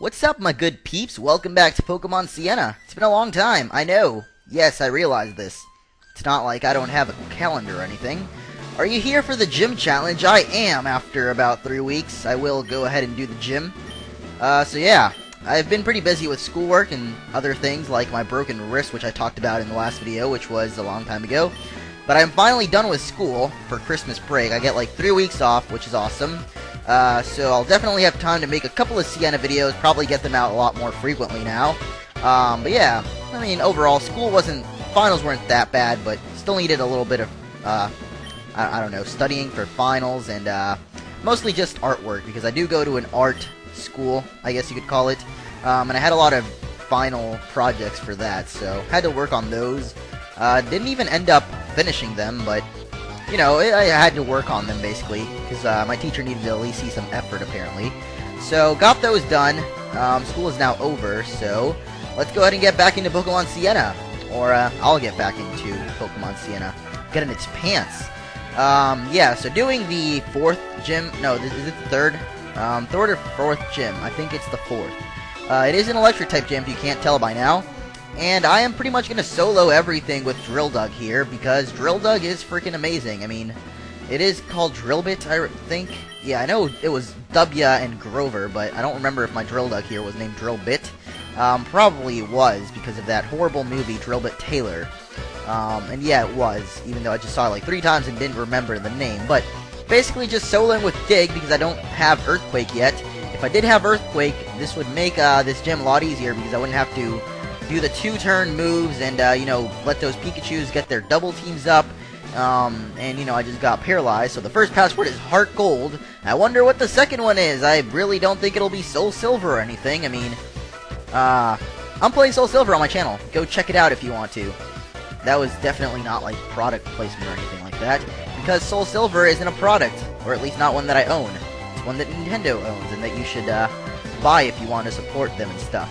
What's up, my good peeps? Welcome back to Pokémon Sienna. It's been a long time, I know. Yes, I realize this. It's not like I don't have a calendar or anything. Are you here for the gym challenge? I am. After about 3 weeks, I will go ahead and do the gym. So yeah, I've been pretty busy with schoolwork and other things like my broken wrist, which I talked about in the last video, which was a long time ago. But I'm finally done with school for Christmas break. I get like 3 weeks off, which is awesome. So I'll definitely have time to make a couple of Sienna videos, probably get them out a lot more frequently now. But yeah, I mean, overall, finals weren't that bad, but still needed a little bit of, I don't know, studying for finals, and mostly just artwork, because I do go to an art school, I guess you could call it, and I had a lot of final projects for that, so had to work on those. Didn't even end up finishing them, but you know, I had to work on them, basically, because my teacher needed to at least see some effort, apparently. So, got those done. School is now over, so let's go ahead and get back into Pokemon Sienna. Or, I'll get back into Pokemon Sienna. Get in its pants. Yeah, so doing the fourth gym, no, is it the third? Third or fourth gym, I think it's the fourth. It is an electric-type gym, if you can't tell by now. And I am pretty much going to solo everything with Drill Dug here, because Drill Dug is freaking amazing. I mean, it is called Drillbit, I think. Yeah, I know it was W and Grover, but I don't remember if my Drill Dug here was named Drillbit. Probably was, because of that horrible movie, Drillbit Taylor. And yeah, it was, even though I just saw it like 3 times and didn't remember the name. But basically just soloing with Dig, because I don't have Earthquake yet. If I did have Earthquake, this would make this gym a lot easier, because I wouldn't have to do the 2-turn moves and, you know, let those Pikachus get their double teams up. And, you know, I just got paralyzed. So the first password is Heart Gold. I wonder what the second one is. I really don't think it'll be Soul Silver or anything. I mean, I'm playing Soul Silver on my channel. Go check it out if you want to. That was definitely not, like, product placement or anything like that. Because Soul Silver isn't a product. Or at least not one that I own. It's one that Nintendo owns and that you should, buy if you want to support them and stuff.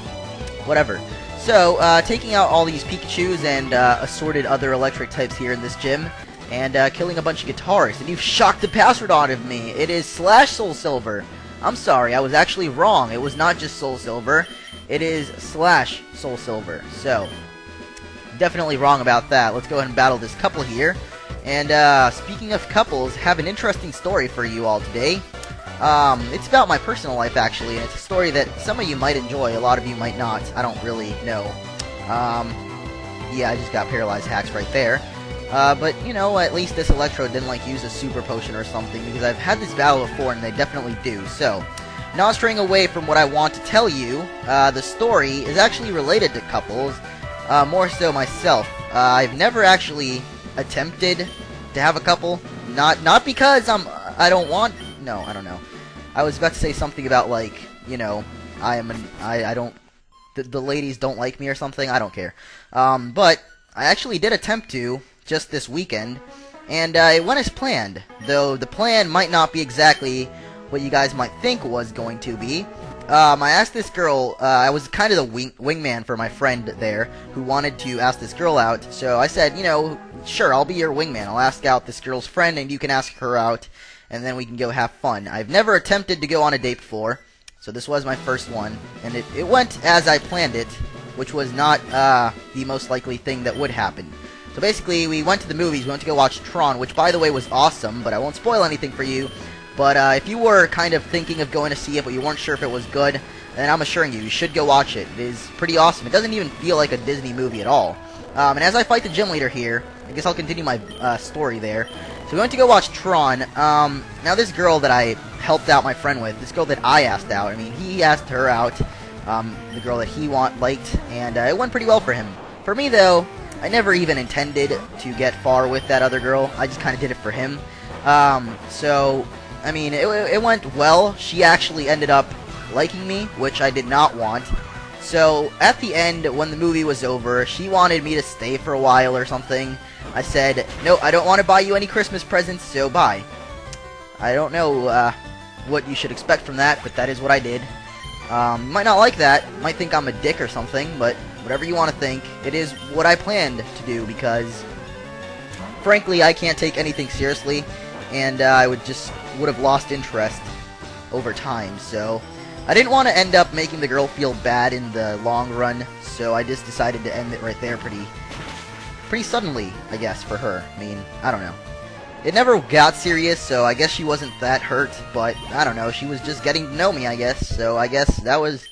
Whatever. So, taking out all these Pikachus and assorted other electric types here in this gym, and killing a bunch of guitarists. And you've shocked the password out of me. It is /Soul Silver. I'm sorry, I was actually wrong. It was not just Soul Silver. It is /Soul Silver. So, definitely wrong about that. Let's go ahead and battle this couple here. And speaking of couples, have an interesting story for you all today. It's about my personal life, actually, and it's a story that some of you might enjoy, a lot of you might not. I don't really know. Yeah, I just got paralyzed hacks right there. But, you know, at least this Electrode didn't, like, use a super potion or something, because I've had this battle before, and they definitely do. So, not straying away from what I want to tell you, the story is actually related to couples, more so myself. I've never actually attempted to have a couple, not because I don't want... No, I don't know. I was about to say something about, like, you know, I don't, the ladies don't like me or something. I don't care. But I actually did attempt to just this weekend, and it went as planned. Though the plan might not be exactly what you guys might think was going to be. I asked this girl, I was kind of the wingman for my friend there, who wanted to ask this girl out. So I said, you know, sure, I'll be your wingman. I'll ask out this girl's friend, and you can ask her out, and then we can go have fun. I've never attempted to go on a date before, so this was my first one, and it went as I planned it, which was not the most likely thing that would happen. So basically, we went to the movies. We went to go watch Tron, which, by the way, was awesome, but I won't spoil anything for you. But if you were kind of thinking of going to see it, but you weren't sure if it was good, then I'm assuring you, you should go watch it. It is pretty awesome. It doesn't even feel like a Disney movie at all. And as I fight the gym leader here, I guess I'll continue my story there. So we went to go watch Tron. Now this girl that I helped out my friend with, this girl that I asked out, I mean, he asked her out, the girl that he liked, and it went pretty well for him. For me, though, I never even intended to get far with that other girl. I just kind of did it for him. So, I mean, it went well. She actually ended up liking me, which I did not want. So, at the end, when the movie was over, she wanted me to stay for a while or something. I said, no, I don't want to buy you any Christmas presents, so bye. I don't know what you should expect from that, but that is what I did. You might not like that, you might think I'm a dick or something, but whatever you want to think, it is what I planned to do, because frankly, I can't take anything seriously, and I would have lost interest over time, so I didn't want to end up making the girl feel bad in the long run, so I just decided to end it right there pretty suddenly, I guess, for her. I mean, I don't know. It never got serious, so I guess she wasn't that hurt, but I don't know, she was just getting to know me, I guess, so I guess that was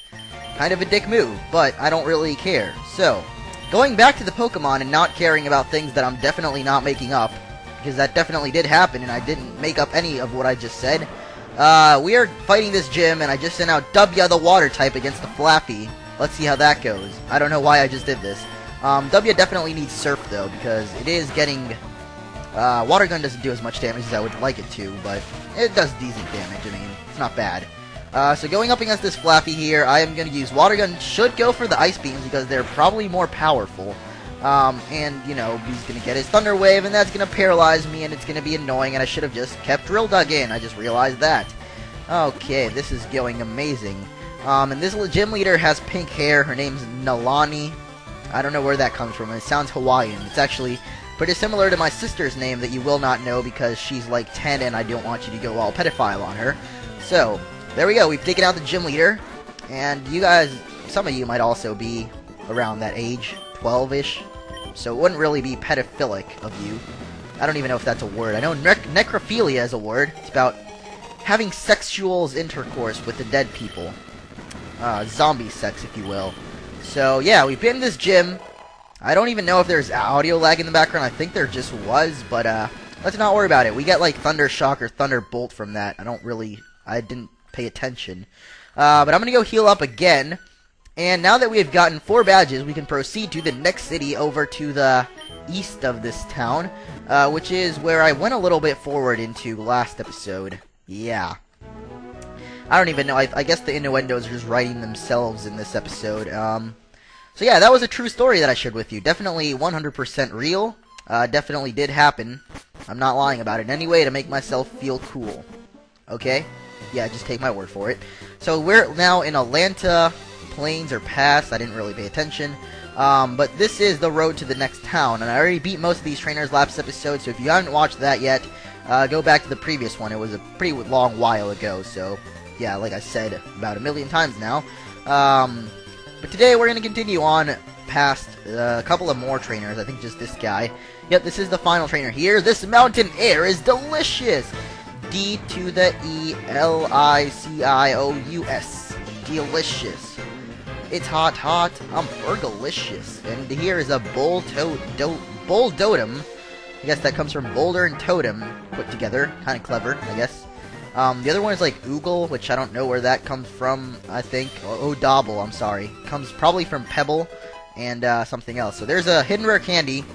kind of a dick move, but I don't really care. So, going back to the Pokemon and not caring about things that I'm definitely not making up, because that definitely did happen and I didn't make up any of what I just said, we are fighting this gym, and I just sent out W the water type against the Flappy. Let's see how that goes. I don't know why I just did this. W definitely needs Surf, though, because it is getting... Water Gun doesn't do as much damage as I would like it to, but it does decent damage. I mean, it's not bad. So going up against this Flappy here, I am going to use Water Gun. Should go for the Ice Beams because they're probably more powerful. And, you know, he's going to get his Thunder Wave, and that's going to paralyze me, and it's going to be annoying, and I should have just kept Drill Dug in. I just realized that. Okay, this is going amazing. And this gym leader has pink hair. Her name's Nalani. I don't know where that comes from. It sounds Hawaiian. It's actually pretty similar to my sister's name that you will not know because she's like 10 and I don't want you to go all pedophile on her. So, there we go. We've taken out the gym leader. And you guys, some of you might also be around that age, 12-ish. So it wouldn't really be pedophilic of you. I don't even know if that's a word. I know necrophilia is a word. It's about having sexual intercourse with the dead people. Zombie sex, if you will. So, yeah, we've been in this gym. I don't even know if there's audio lag in the background. I think there just was, but let's not worry about it. We get like Thunder Shock or Thunderbolt from that. I didn't pay attention. But I'm going to go heal up again. And now that we have gotten 4 badges, we can proceed to the next city over to the east of this town, which is where I went a little bit forward into last episode. Yeah. I don't even know. I guess the innuendos are just writing themselves in this episode. So yeah, that was a true story that I shared with you. Definitely 100% real. Definitely did happen. I'm not lying about it in any way to make myself feel cool. Okay? Yeah, just take my word for it. So we're now in Atlanta Plains or Pass. I didn't really pay attention. But this is the road to the next town. And I already beat most of these trainers last episode. So if you haven't watched that yet, go back to the previous one. It was a pretty long while ago. So yeah, like I said about a million times now. But today we're going to continue on past a couple of more trainers. I think just this guy. Yep, this is the final trainer here. This mountain air is delicious. D to the E-L-I-C-I-O-U-S. Delicious. It's hot. I'm fergalicious. And here is a Boldotum. I guess that comes from Boulder and Totem put together. Kind of clever, I guess. The other one is like Oogle, which I don't know where that comes from, I think. Odobble, I'm sorry. Comes probably from Pebble and something else. So there's a hidden rare candy.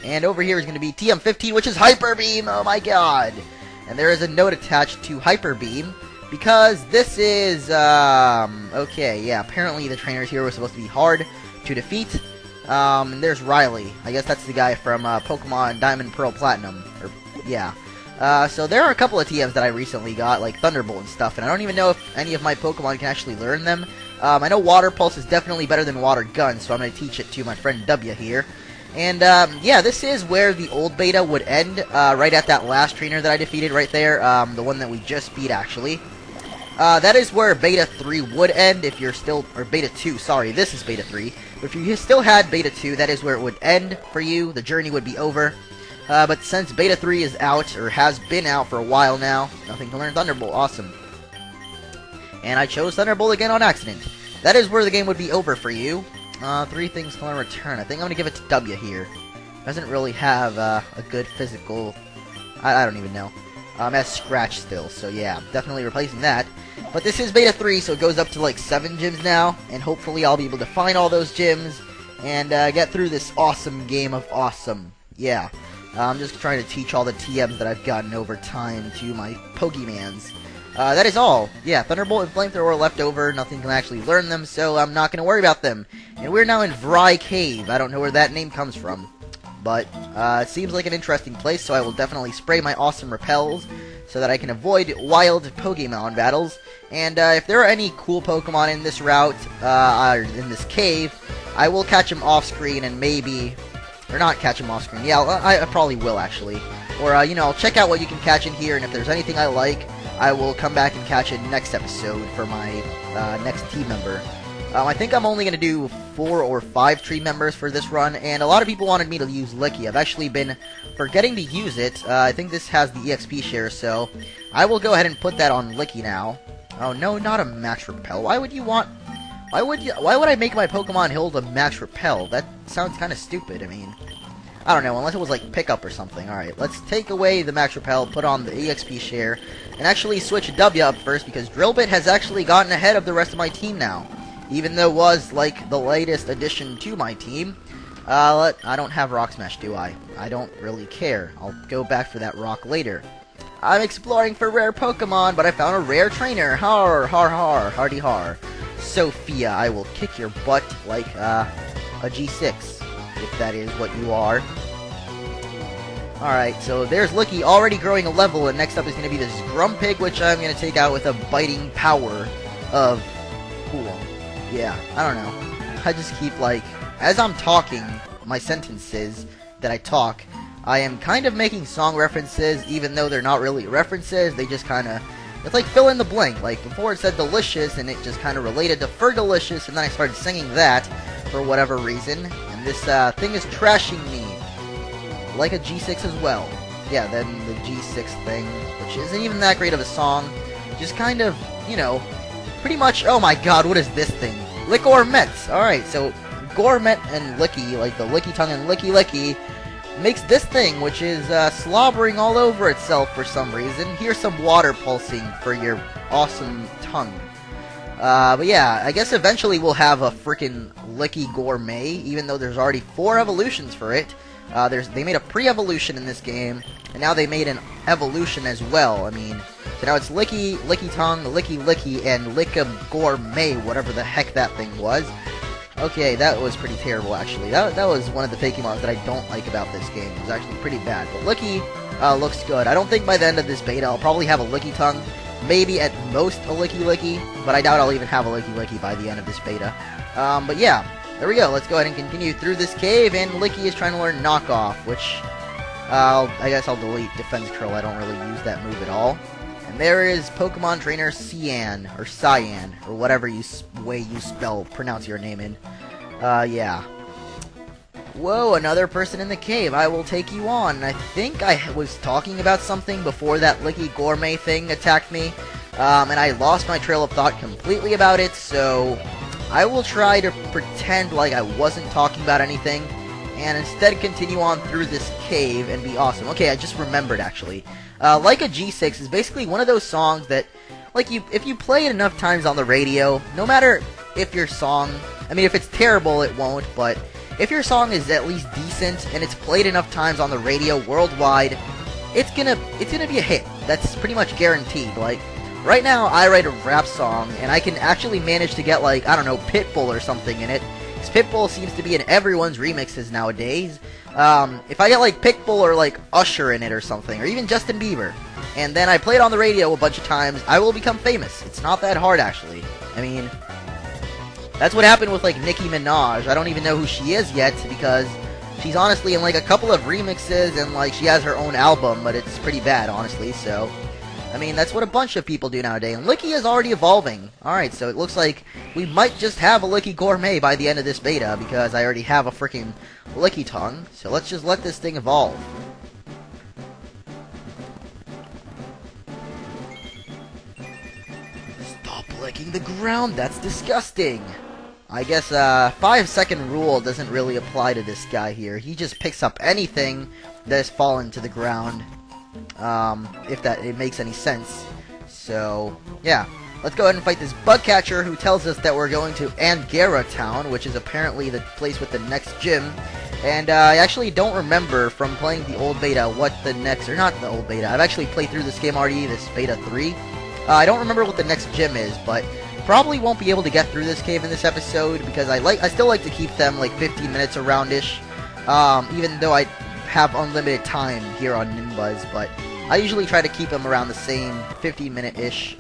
And over here is going to be TM15, which is Hyper Beam. Oh my god. And there is a note attached to Hyper Beam. Because this is, okay, yeah, apparently the trainers here were supposed to be hard to defeat. And there's Riley. I guess that's the guy from Pokemon Diamond, Pearl, Platinum. Or, yeah. So there are a couple of TMs that I recently got, like Thunderbolt and stuff, and I don't even know if any of my Pokemon can actually learn them. I know Water Pulse is definitely better than Water Gun, so I'm going to teach it to my friend W here. And, yeah, this is where the old beta would end, right at that last trainer that I defeated right there, the one that we just beat, actually. That is where Beta 3 would end if you're still, or Beta 2, sorry, this is Beta 3. But if you still had Beta 2, that is where it would end for you, the journey would be over. But since Beta 3 is out, or has been out for a while now, nothing to learn Thunderbolt. Awesome. And I chose Thunderbolt again on accident. That is where the game would be over for you. 3 things to learn return. I think I'm going to give it to W here. Doesn't really have a good physical... I don't even know. Has Scratch still, so yeah, definitely replacing that. But this is Beta 3, so it goes up to like 7 gyms now. And hopefully I'll be able to find all those gyms and get through this awesome game of awesome. Yeah. I'm just trying to teach all the TMs that I've gotten over time to my Pokemans. That is all. Yeah, Thunderbolt and Flamethrower are left over. Nothing can actually learn them, so I'm not going to worry about them. And we're now in Hooray Cave. I don't know where that name comes from. But, it seems like an interesting place, so I will definitely spray my awesome repels so that I can avoid wild Pokemon battles. And, if there are any cool Pokemon in this route, or in this cave, I will catch them off-screen and maybe... Or not catch them off screen. Yeah, I probably will, actually. Or, you know, I'll check out what you can catch in here, and if there's anything I like, I will come back and catch it next episode for my next team member. I think I'm only going to do 4 or 5 tree members for this run, and a lot of people wanted me to use Licky. I've actually been forgetting to use it. I think this has the EXP share, so I will go ahead and put that on Licky now. Oh no, not a max repel. Why would I make my Pokemon hold a max repel? That sounds kind of stupid. I mean, I don't know, unless it was like pickup or something. Alright, let's take away the max repel, put on the EXP share, and actually switch W up first, because Drillbit has actually gotten ahead of the rest of my team now. Even though it was, like, the latest addition to my team. I don't have Rock Smash, do I? I don't really care. I'll go back for that rock later. I'm exploring for rare Pokemon, but I found a rare trainer. Har, har, har, hardy har. Sophia, I will kick your butt like, a G6, if that is what you are. Alright, so there's Licky already growing a level, and next up is going to be this Grumpig, which I'm going to take out with a biting power of Cool. Yeah, I don't know. I just keep, like, as I'm talking, my sentences that I talk, I am kind of making song references, even though they're not really references. They just kind of, it's like fill in the blank. Like, before it said delicious, and it just kind of related to Fergalicious, and then I started singing that for whatever reason. And this thing is trashing me, like a G6 as well. Yeah, then the G6 thing, which isn't even that great of a song, just kind of, you know, pretty much, oh my god, what is this thing? Lickormets! Alright, so Gourmet and Licky, like the Licky tongue and Licky, makes this thing, which is slobbering all over itself for some reason. Here's some water pulsing for your awesome tongue. But yeah, I guess eventually we'll have a freaking Licky Gourmet, even though there's already 4 evolutions for it. They made a pre-evolution in this game, and now they made an evolution as well. I mean, so now it's Licky, Licky Tongue, Licky, and Licka Gourmet, whatever the heck that thing was. Okay, that was pretty terrible, actually. That was one of the Pokemon that I don't like about this game. It was actually pretty bad. But Licky looks good. I don't think by the end of this beta I'll probably have a Licky Tongue. Maybe at most a Licky, but I doubt I'll even have a Licky by the end of this beta. But yeah. There we go, let's go ahead and continue through this cave, and Licky is trying to learn Knockoff, which, I guess I'll delete Defense Curl, I don't really use that move at all. And there is Pokemon Trainer Cyan, or Cyan, or whatever way you pronounce your name in. Yeah. Whoa, another person in the cave, I will take you on. I think I was talking about something before that Licky Gourmet thing attacked me, and I lost my trail of thought completely about it, so I will try to pretend like I wasn't talking about anything, and instead continue on through this cave and be awesome. Okay, I just remembered, actually. Like a G6 is basically one of those songs that, like, if you play it enough times on the radio, no matter if your song, I mean, if it's terrible, it won't, but if your song is at least decent, and it's played enough times on the radio worldwide, it's gonna be a hit. That's pretty much guaranteed. Like, right now, I write a rap song, and I can actually manage to get, like, I don't know, Pitbull or something in it. Because Pitbull seems to be in everyone's remixes nowadays. If I get, like, Pitbull or, like, Usher in it or something, or even Justin Bieber, and then I play it on the radio a bunch of times, I will become famous. It's not that hard, actually. I mean, that's what happened with, like, Nicki Minaj. I don't even know who she is yet, because she's honestly in, like, a couple of remixes, and, like, she has her own album, but it's pretty bad, honestly, so I mean, that's what a bunch of people do nowadays, and Licky is already evolving. Alright, so it looks like we might just have a Licky Gourmet by the end of this beta, because I already have a freaking Licky Tongue, so let's just let this thing evolve. Stop licking the ground, that's disgusting! I guess, 5-second rule doesn't really apply to this guy here. He just picks up anything that has fallen to the ground. If it makes any sense. So, yeah. Let's go ahead and fight this Bugcatcher who tells us that we're going to Angara Town, which is apparently the place with the next gym. And, I actually don't remember from playing the old beta what the next, or not the old beta, I've actually played through this game already, this beta 3. I don't remember what the next gym is, but probably won't be able to get through this cave in this episode, because I still like to keep them, like, 15 minutes around-ish, even though I have unlimited time here on NinBuzz, but I usually try to keep them around the same 15-minute-ish,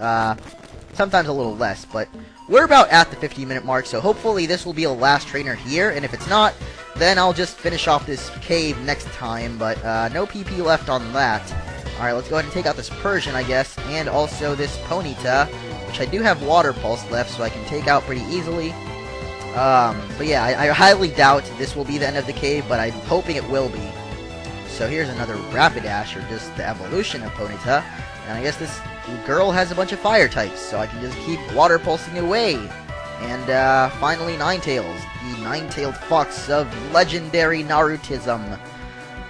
sometimes a little less, but we're about at the 15-minute mark, so hopefully this will be a last trainer here, and if it's not, then I'll just finish off this cave next time, but no PP left on that. Alright, let's go ahead and take out this Persian, I guess, and also this Ponyta, which I do have Water Pulse left, so I can take out pretty easily. But yeah, I highly doubt this will be the end of the cave, but I'm hoping it will be. So here's another Rapidash, or just the evolution of Ponyta, and I guess this girl has a bunch of fire types, so I can just keep Water Pulsing away. And finally Ninetales, the nine-tailed fox of legendary Narutism.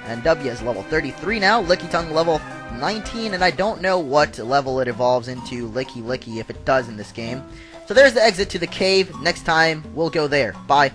And W is level 33 now, Lickitung level 19, and I don't know what level it evolves into Licky Licky if it does in this game. So there's the exit to the cave. Next time, we'll go there. Bye.